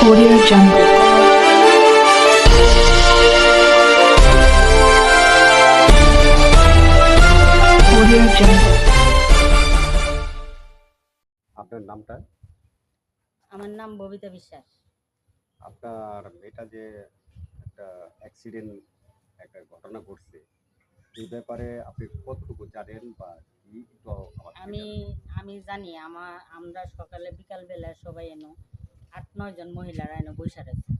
Audio Jungle. Audio Jungle. আপনার নামটা? আমার নাম ববিতা বিশ্বাস। আপনার মেয়েটা যে একটা অ্যাক্সিডেন্ট একটা ঘটনা ঘটছে, এই ব্যাপারে আপনি কতটুকু জানেন বা কি একটু আমাকে আমি জানান। আমি জানি আমরা সকালে বিকাল বেলা সবাই এনো 8-9 জন মহিলারা এনে বৈশা রয়েছে।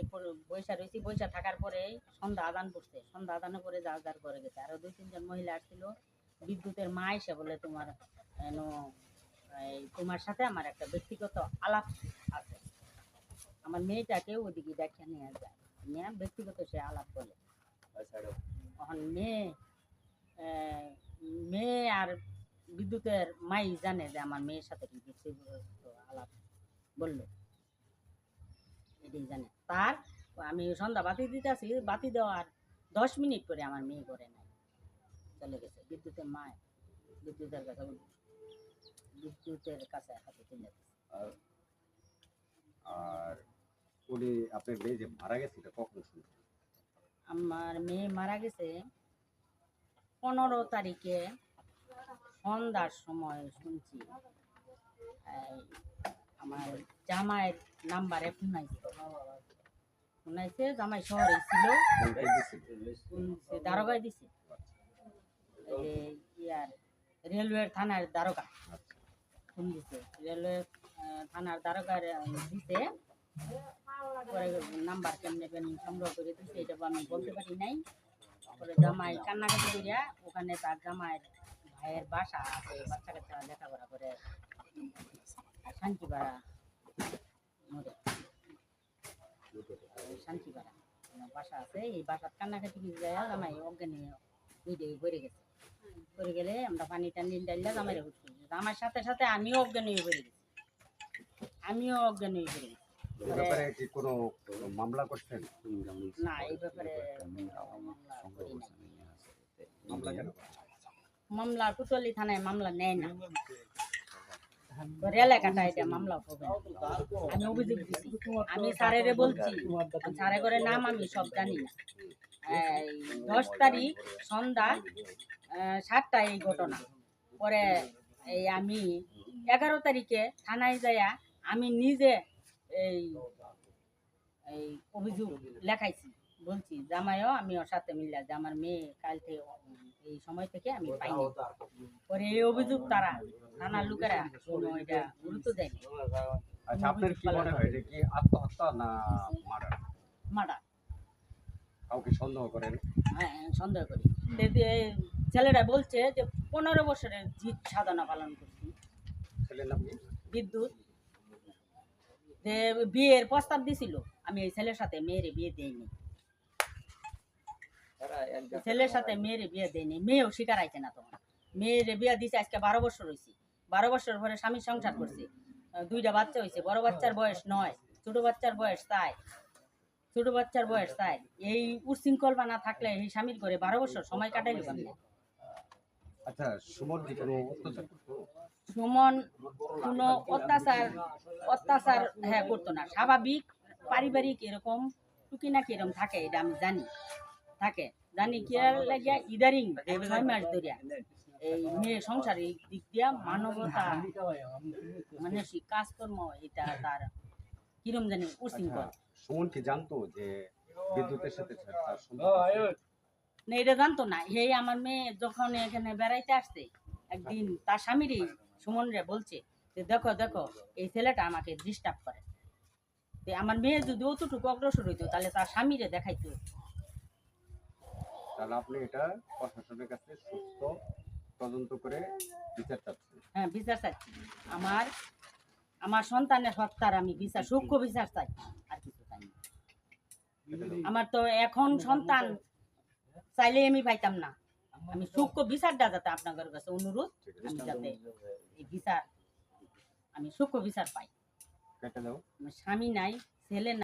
এরপর বৈশা থাকার পরে সন্ধ্যা আদান পড়ছে, সন্ধ্যা আদানের পরে যার যার ঘরে গেছে। আরো 2-3 জন মহিলা আসছিল। বিদ্যুতের মা এসে বলে তোমার সাথে আমার একটা ব্যক্তিগত আলাপ আছে। আমার মেয়েটাকে ওদিকে দেখে নিয়ে যায়, নিয়ে ব্যক্তিগত সে আলাপ বলে। তখন মেয়ে আর বিদ্যুতের মাই জানে যে আমার মেয়ের সাথে কি আলাপ বললো, এটাই জানে। তার আমি সন্ধ্যা বাতি দিতে আসি, বাতি দেওয়ার 10 মিনিট পরে আমার মেয়ে করে নাই, চলে গেছে। বিদ্যুতের মায় বিদ্যুতের কাছে হাতে তুলে দিচ্ছে। আর উনি আপনার মেয়ে যে মারা গেছে এটা কখন শুনছেন? আমার মেয়ে মারা গেছে 15 তারিখে সন্ধ্যার সময় শুনছি। আমার জামাইয়ের নাম্বারে ফোনাইছে, জামাই শহরে ছিল, দারোগায় দিছে, ইয়ার রেলওয়ের থানার দারোগা ফোন দিছে, রেলওয়ে থানার দারোগার দিতে পরে নাম্বার কেমনে সংগ্রহ করে দিচ্ছে এটা আমি বলতে পারি নাই। পরে জামাই কান্নাকাটি করিয়া ওখানে তার জামাইয়ের ভাইয়ের বাসা আছে, বাচ্চা কাচ্চা লেখাপড়া করে শান্তিপাড়া মোড়ে, শান্তিপাড়া বাসা আছে। এই বাসার কান্নাকাটি করে যায়, জামাই অজ্ঞানী পড়ে গেছে। পড়ে গেলে আমরা পানি টানি ডাইলা জামাই উঠছি, আমার সাথে সাথে আমিও অজ্ঞানী হয়ে পড়ে গেছি, আমিও অজ্ঞানী হয়ে পড়ে গেছি। এই ব্যাপারে কি কোনো মামলা করছেন? না, এই ব্যাপারে মামলা কেন? মামলা কুতলি থানায় মামলা নেয় না, এলাকাটা এটা মামলা হবে না। আমি অভিযোগ দিচ্ছি, আমি স্যারেরে বলছি, স্যারে করে নাম আমি সব জানি না। 10 তারিখ সন্ধ্যা 7টায় এই ঘটনা। পরে আমি 11 তারিখে থানায় যাইয়া আমি নিজে এই অভিযোগ লেখাইছি, বলছি জামাইও আমি ওর সাথে মিললে যে আমার মেয়ে কাল থেকে এই সময় থেকে আমি পাইনি। পরে এই অভিযোগ তারা থানার লোকেরা কোনো এটা গুরুত্ব দেয়নি। আচ্ছা, আপনার কি মনে হয় যে কি আত্মহত্যা না মার্ডার? কাউকে সন্দেহ করেন? হ্যাঁ, সন্দেহ করি। ছেলেরা বলছে যে 15 বছরের জিত সাধনা পালন করছি। ছেলের নাম কি? বিদ্যুৎ। যে বিয়ের প্রস্তাব দিছিল, আমি এই ছেলের সাথে মেয়ের বিয়ে দেইনি, ছেলের সাথে মেয়ের বিয়ে দেয়নি। মেয়েও স্বীকার আইছে না। তখন মেয়ের বিয়ে দিছে আজকে 12 বছর হয়েছে। 12 বছর পরে স্বামীর সংসার করছে, 2টা বাচ্চা হয়েছে। বড় বাচ্চার বয়স 9, ছোট বাচ্চার বয়স 4। এই উচ্ছৃঙ্খল না থাকলে এই স্বামীর করে 12 বছর সময় কাটাইল কেমনে? আচ্ছা, সুমন কি কোনো অত্যাচার করতো? সুমন কোনো অত্যাচার হ্যাঁ করতো না, স্বাভাবিক পারিবারিক এরকম টুকিনাকি এরকম থাকে, এটা আমি জানি কি লাগিয়া ইদারিং 6 মাস ধরিয়া এই মেয়ে সংসারের দিক দিয়া মানবতা মানসিক কাজকর্ম এটা তার কিরম জানি উচ্ছৃঙ্খল। সুমন কি জানতো যে বিদ্যুতের সাথে তার সম্পর্ক আছে? না, এটা জানতো না। এই আমার মেয়ে যখন এখানে বেড়াইতে আসছে একদিন, তার স্বামীরই সুমন রে বলছে যে দেখো এই ছেলেটা আমাকে ডিস্টার্ব করে। আমার মেয়ে যদি অতটুকু অগ্রসর হইতো তাহলে তার স্বামীরে দেখাইতো। তাহলে আপনি এটা প্রশাসনের কাছে সুস্থ তদন্ত করে বিচার চাচ্ছেন? হ্যাঁ, বিচার চাচ্ছি। আমার সন্তানের হত্যার আমি বিচার, সূক্ষ্ম বিচার চাই, আর কিছু চাই না। আমার তো এখন সন্তান চাইলে আমি পাইতাম না। আমি সূক্ষ্ম বিচারটা যাতে আপনাদের কাছে অনুরোধ, আমি যাতে এই বিচার আমি সূক্ষ্ম বিচার পাই। কেটে দাও। আমার স্বামী নাই, ছেলে নাই।